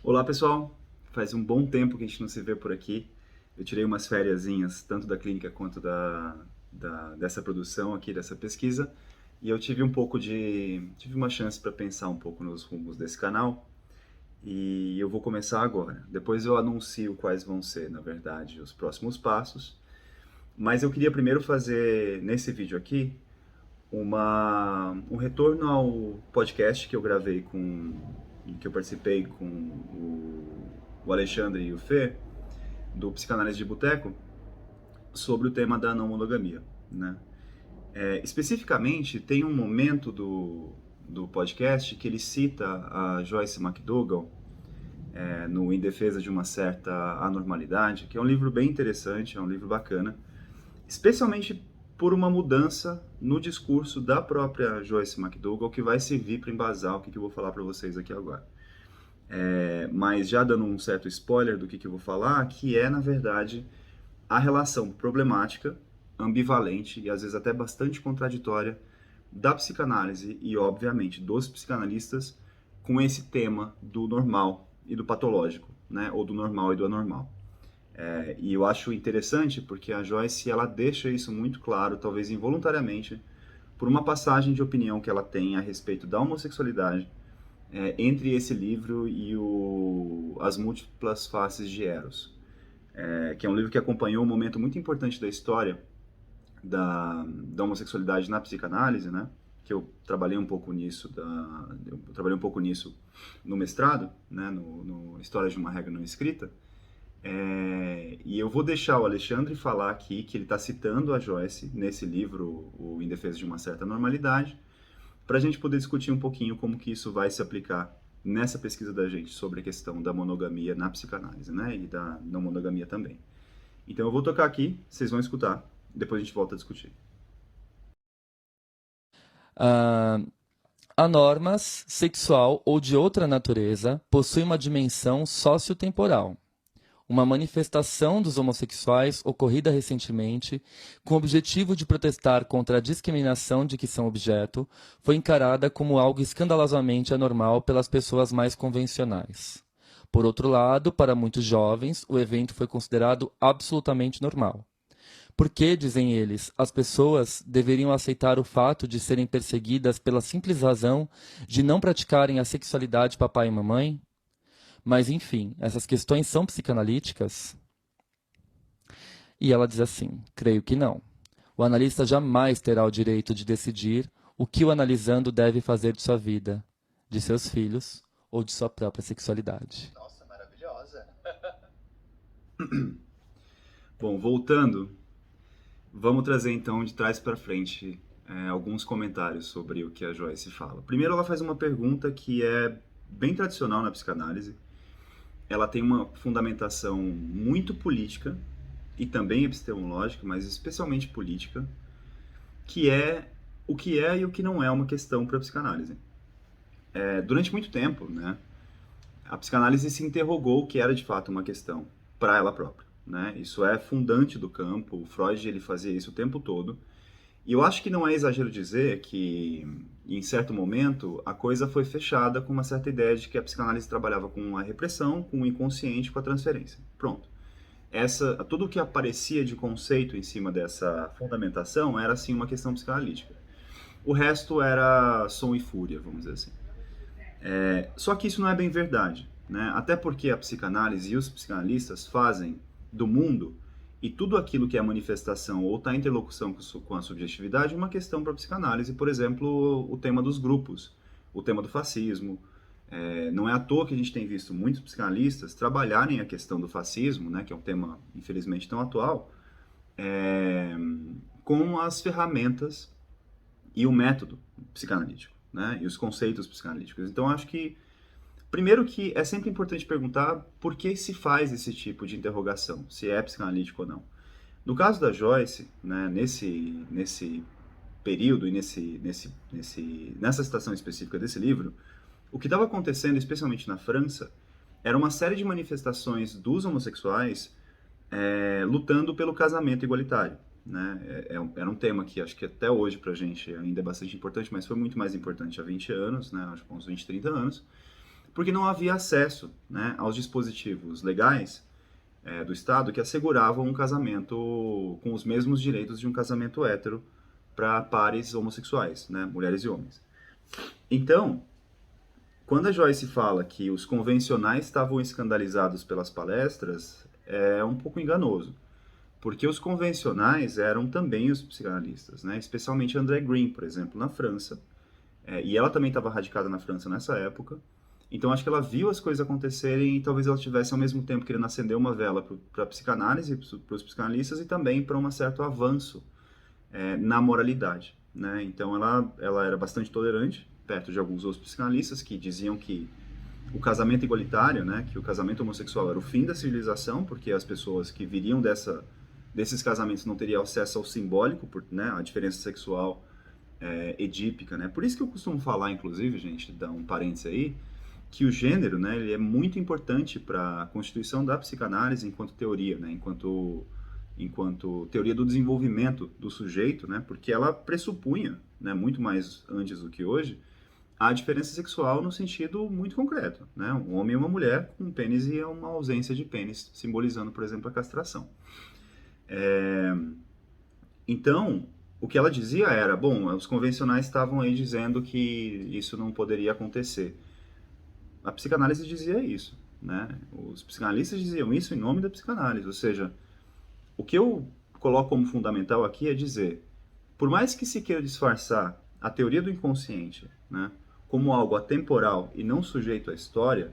Olá, pessoal. Faz um bom tempo que a gente não se vê por aqui. Eu tirei umas fériasinhas, tanto da clínica quanto dessa produção aqui, dessa pesquisa, e eu tive uma chance para pensar um pouco nos rumos desse canal, e eu vou começar agora. Depois eu anuncio quais vão ser, na verdade, os próximos passos, mas eu queria primeiro fazer, nesse vídeo aqui, um retorno ao podcast que eu gravei que eu participei com o Alexandre e o Fê, do Psicanálise de Boteco, sobre o tema da não monogamia, né? Especificamente, tem um momento do podcast que ele cita a Joyce McDougall, no Em Defesa de uma Certa Anormalidade, que é um livro bem interessante, é um livro bacana, especialmente por uma mudança no discurso da própria Joyce McDougall, que vai servir para embasar o que eu vou falar para vocês aqui agora. Mas já dando um certo spoiler do que eu vou falar, que é, na verdade, a relação problemática, ambivalente e às vezes até bastante contraditória da psicanálise e, obviamente, dos psicanalistas com esse tema do normal e do patológico, né? Ou do normal e do anormal. E eu acho interessante porque a Joyce ela deixa isso muito claro, talvez involuntariamente, por uma passagem de opinião que ela tem a respeito da homossexualidade entre esse livro e As Múltiplas Faces de Eros, que é um livro que acompanhou um momento muito importante da história da homossexualidade na psicanálise, né? Que eu trabalhei um pouco eu trabalhei um pouco nisso no mestrado, né? No História de uma Regra Não Escrita. E eu vou deixar o Alexandre falar aqui que ele está citando a Joyce nesse livro, o Em Defesa de uma Certa Normalidade, para a gente poder discutir um pouquinho como que isso vai se aplicar nessa pesquisa da gente sobre a questão da monogamia na psicanálise, né? E da não monogamia também. Então eu vou tocar aqui, vocês vão escutar, depois a gente volta a discutir. Ah, a normas, sexual ou de outra natureza, possui uma dimensão sociotemporal. Uma manifestação dos homossexuais ocorrida recentemente, com o objetivo de protestar contra a discriminação de que são objeto, foi encarada como algo escandalosamente anormal pelas pessoas mais convencionais. Por outro lado, para muitos jovens, o evento foi considerado absolutamente normal. Porque, dizem eles, as pessoas deveriam aceitar o fato de serem perseguidas pela simples razão de não praticarem a sexualidade papai e mamãe? Mas, enfim, essas questões são psicanalíticas? E ela diz assim: creio que não. O analista jamais terá o direito de decidir o que o analisando deve fazer de sua vida, de seus filhos ou de sua própria sexualidade. Nossa, maravilhosa. Bom, voltando, vamos trazer então de trás para frente alguns comentários sobre o que a Joyce fala. Primeiro, ela faz uma pergunta que é bem tradicional na psicanálise. Ela tem uma fundamentação muito política e também epistemológica, mas especialmente política, que é o que é e o que não é uma questão para a psicanálise. Durante muito tempo, né, a psicanálise se interrogou o que era de fato uma questão para ela própria. Né? Isso é fundante do campo, o Freud ele fazia isso o tempo todo. E eu acho que não é exagero dizer que, em certo momento, a coisa foi fechada com uma certa ideia de que a psicanálise trabalhava com a repressão, com o inconsciente, com a transferência. Pronto. Tudo o que aparecia de conceito em cima dessa fundamentação era, sim, uma questão psicanalítica. O resto era som e fúria, vamos dizer assim. Só que isso não é bem verdade, né? Até porque a psicanálise e os psicanalistas fazem do mundo e tudo aquilo que é manifestação ou está em interlocução com a subjetividade uma questão para a psicanálise, por exemplo, o tema dos grupos, o tema do fascismo. Não é à toa que a gente tem visto muitos psicanalistas trabalharem a questão do fascismo, né, que é um tema infelizmente tão atual, é, com as ferramentas e o método psicanalítico, né, e os conceitos psicanalíticos. Então acho que primeiro que é sempre importante perguntar por que se faz esse tipo de interrogação, se é psicanalítico ou não. No caso da Joyce, né, nesse período e nessa citação específica desse livro, o que estava acontecendo, especialmente na França, era uma série de manifestações dos homossexuais lutando pelo casamento igualitário. Né? Era um tema que acho que até hoje para a gente ainda é bastante importante, mas foi muito mais importante há 20 anos, né? Acho que uns 20, 30 anos, porque não havia acesso, né, aos dispositivos legais do Estado que asseguravam um casamento com os mesmos direitos de um casamento hétero para pares homossexuais, né, mulheres e homens. Então, quando a Joyce fala que os convencionais estavam escandalizados pelas palestras, é um pouco enganoso, porque os convencionais eram também os psicanalistas, né? Especialmente André Green, por exemplo, na França. E ela também estava radicada na França nessa época. Então acho que ela viu as coisas acontecerem e talvez ela tivesse ao mesmo tempo querendo acender uma vela para a psicanálise, para os psicanalistas e também para um certo avanço na moralidade, né? Então ela era bastante tolerante, perto de alguns outros psicanalistas que diziam que o casamento igualitário, né, que o casamento homossexual era o fim da civilização, porque as pessoas que viriam desses casamentos não teriam acesso ao simbólico, né, a diferença sexual edípica, né? Por isso que eu costumo falar, inclusive, gente, dar um parênteses aí, que o gênero, né, ele é muito importante para a constituição da psicanálise enquanto teoria, né, enquanto teoria do desenvolvimento do sujeito, né, porque ela pressupunha, né, muito mais antes do que hoje, a diferença sexual no sentido muito concreto, né, um homem e uma mulher com um pênis e uma ausência de pênis, simbolizando, por exemplo, a castração. Então, o que ela dizia era, bom, os convencionais estavam aí dizendo que isso não poderia acontecer. A psicanálise dizia isso, né? Os psicanalistas diziam isso em nome da psicanálise, ou seja, o que eu coloco como fundamental aqui é dizer, por mais que se queira disfarçar a teoria do inconsciente, né, como algo atemporal e não sujeito à história,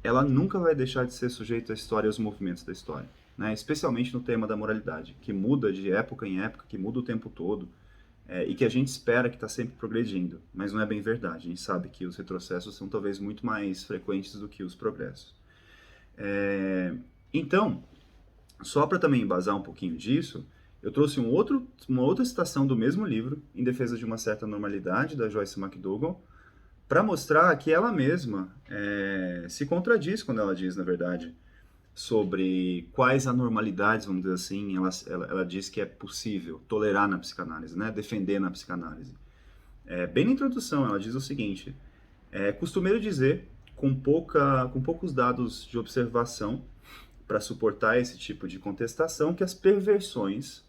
ela nunca vai deixar de ser sujeita à história e aos movimentos da história, né? Especialmente no tema da moralidade, que muda de época em época, que muda o tempo todo, e que a gente espera que está sempre progredindo, mas não é bem verdade. A gente sabe que os retrocessos são talvez muito mais frequentes do que os progressos. Então, só para também embasar um pouquinho disso, eu trouxe uma outra citação do mesmo livro, Em Defesa de uma Certa Normalidade, da Joyce McDougall, para mostrar que ela mesma se contradiz quando ela diz, na verdade, sobre quais anormalidades, vamos dizer assim, ela diz que é possível tolerar na psicanálise, né? Defender na psicanálise. Bem na introdução, ela diz o seguinte, é costumeiro dizer, com poucos dados de observação, para suportar esse tipo de contestação, que as perversões,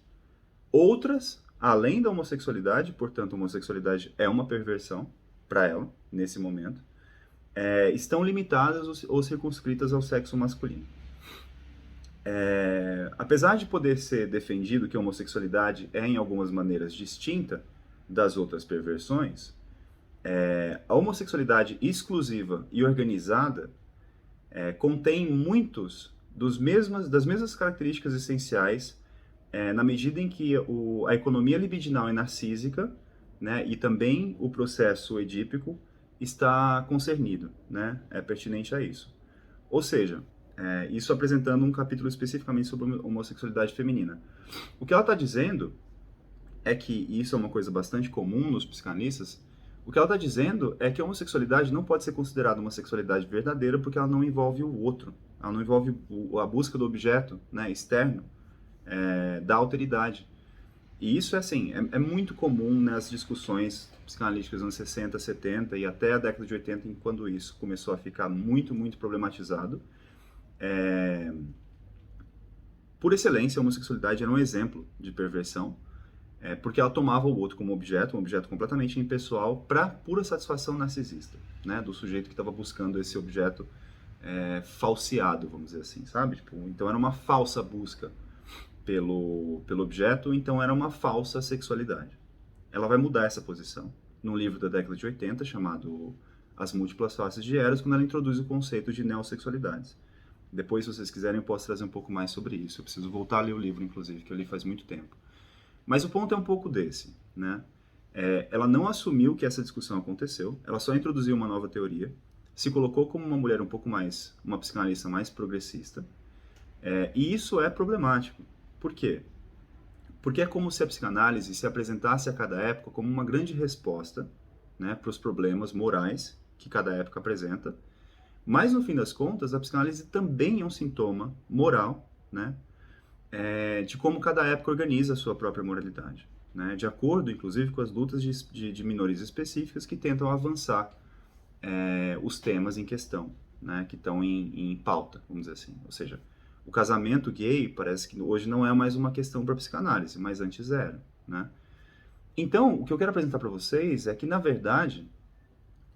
outras, além da homossexualidade, portanto, a homossexualidade é uma perversão para ela, nesse momento, estão limitadas ou circunscritas ao sexo masculino. Apesar de poder ser defendido que a homossexualidade é, em algumas maneiras, distinta das outras perversões, a homossexualidade exclusiva e organizada contém muitos das mesmas características essenciais na medida em que a economia libidinal é narcísica, né, e também o processo edípico está concernido, né, é pertinente a isso. Ou seja, isso apresentando um capítulo especificamente sobre homossexualidade feminina. O que ela está dizendo é que, e isso é uma coisa bastante comum nos psicanalistas, o que ela está dizendo é que a homossexualidade não pode ser considerada uma sexualidade verdadeira porque ela não envolve o outro, ela não envolve a busca do objeto, né, externo, da alteridade. E isso assim, é muito comum nas discussões psicanalíticas dos anos 60, 70 e até a década de 80, quando isso começou a ficar muito, muito problematizado. Por excelência, a homossexualidade era um exemplo de perversão, porque ela tomava o outro como objeto, um objeto completamente impessoal, para pura satisfação narcisista, né, do sujeito que estava buscando esse objeto falseado, vamos dizer assim, sabe? Tipo, então era uma falsa busca pelo objeto, então era uma falsa sexualidade. Ela vai mudar essa posição num livro da década de 80 chamado As Múltiplas Faces de Eros, quando ela introduz o conceito de neossexualidades. Depois, se vocês quiserem, eu posso trazer um pouco mais sobre isso. Eu preciso voltar a ler o livro, inclusive, que eu li faz muito tempo. Mas o ponto é um pouco desse, né? Ela não assumiu que essa discussão aconteceu, ela só introduziu uma nova teoria, se colocou como uma mulher um pouco mais, uma psicanalista mais progressista, e isso é problemático. Por quê? Porque é como se a psicanálise se apresentasse a cada época como uma grande resposta, né, para os problemas morais que cada época apresenta, mas no fim das contas a psicanálise também é um sintoma moral, né, de como cada época organiza a sua própria moralidade, né, de acordo inclusive com as lutas de minorias específicas que tentam avançar os temas em questão, né, que estão em pauta, vamos dizer assim. Ou seja, o casamento gay parece que hoje não é mais uma questão para psicanálise, mas antes era, né? Então, o que eu quero apresentar para vocês é que, na verdade,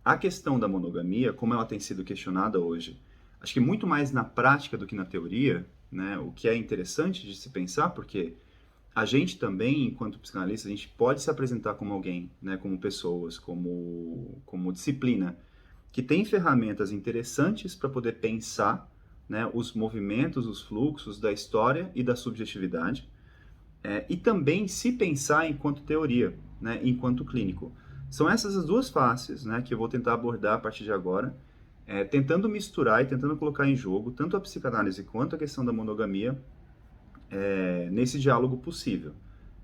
a questão da monogamia, como ela tem sido questionada hoje, acho que muito mais na prática do que na teoria, né, o que é interessante de se pensar, porque a gente também, enquanto psicanalista, a gente pode se apresentar como alguém, né, como pessoas, como disciplina, que tem ferramentas interessantes para poder pensar, né, os movimentos, os fluxos da história e da subjetividade, e também se pensar enquanto teoria, né, enquanto clínico. São essas as duas faces, né, que eu vou tentar abordar a partir de agora, tentando misturar e tentando colocar em jogo tanto a psicanálise quanto a questão da monogamia nesse diálogo possível,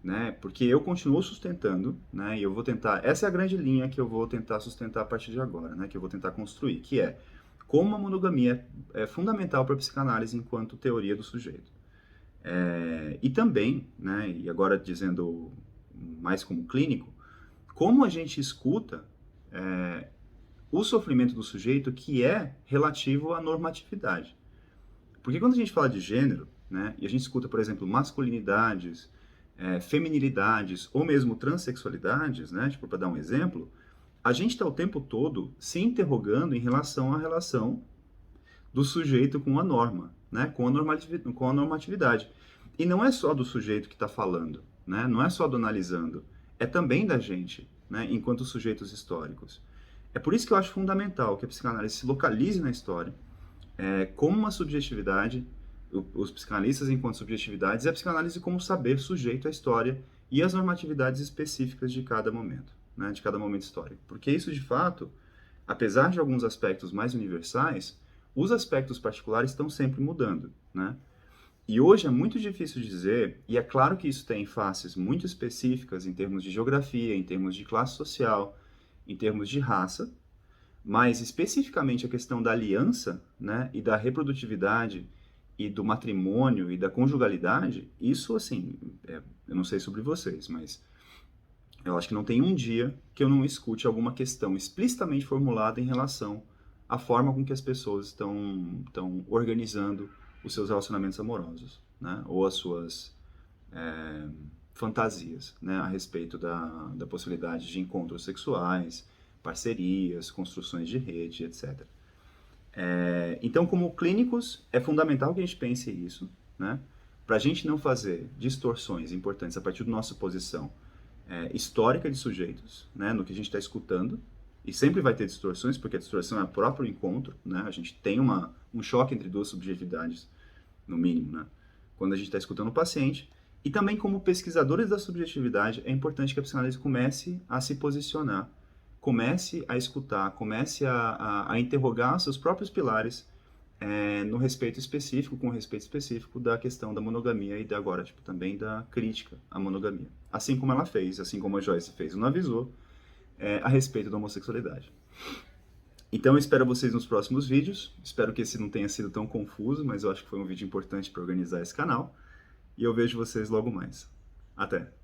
né? Porque eu continuo sustentando, né? E eu vou tentar, essa é a grande linha que eu vou tentar sustentar a partir de agora, né? Que eu vou tentar construir, que é como a monogamia é fundamental para a psicanálise enquanto teoria do sujeito. E também, né? E agora dizendo mais como clínico, como a gente escuta o sofrimento do sujeito que é relativo à normatividade. Porque quando a gente fala de gênero, né, e a gente escuta, por exemplo, masculinidades, feminilidades ou mesmo transexualidades, né, tipo, para dar um exemplo, a gente está o tempo todo se interrogando em relação à relação do sujeito com a norma, né, com a normatividade. E não é só do sujeito que está falando, né, não é só do analisando, é também da gente, né, enquanto sujeitos históricos. É por isso que eu acho fundamental que a psicanálise se localize na história, como uma subjetividade, os psicanalistas enquanto subjetividades, e a psicanálise como saber sujeito à história e às normatividades específicas de cada momento, né, de cada momento histórico. Porque isso, de fato, apesar de alguns aspectos mais universais, os aspectos particulares estão sempre mudando, né? E hoje é muito difícil dizer, e é claro que isso tem faces muito específicas em termos de geografia, em termos de classe social, em termos de raça, mas especificamente a questão da aliança, né, e da reprodutividade e do matrimônio e da conjugalidade, isso assim, eu não sei sobre vocês, mas eu acho que não tem um dia que eu não escute alguma questão explicitamente formulada em relação à forma com que as pessoas estão organizando os seus relacionamentos amorosos, né, ou as suas fantasias, né, a respeito da possibilidade de encontros sexuais, parcerias, construções de rede, etc. Então, como clínicos, é fundamental que a gente pense isso, né, para a gente não fazer distorções importantes a partir da nossa posição histórica de sujeitos, né, no que a gente está escutando, e sempre vai ter distorções, porque a distorção é o próprio encontro, né, a gente tem um choque entre duas subjetividades, no mínimo, né, quando a gente está escutando o paciente. E também como pesquisadores da subjetividade, é importante que a psicanálise comece a se posicionar, comece a escutar, comece a interrogar seus próprios pilares no respeito específico, com respeito específico da questão da monogamia e agora, tipo, também da crítica à monogamia. Assim como ela fez, assim como a Joyce fez, não avisou, a respeito da homossexualidade. Então eu espero vocês nos próximos vídeos, espero que esse não tenha sido tão confuso, mas eu acho que foi um vídeo importante para organizar esse canal, e eu vejo vocês logo mais. Até!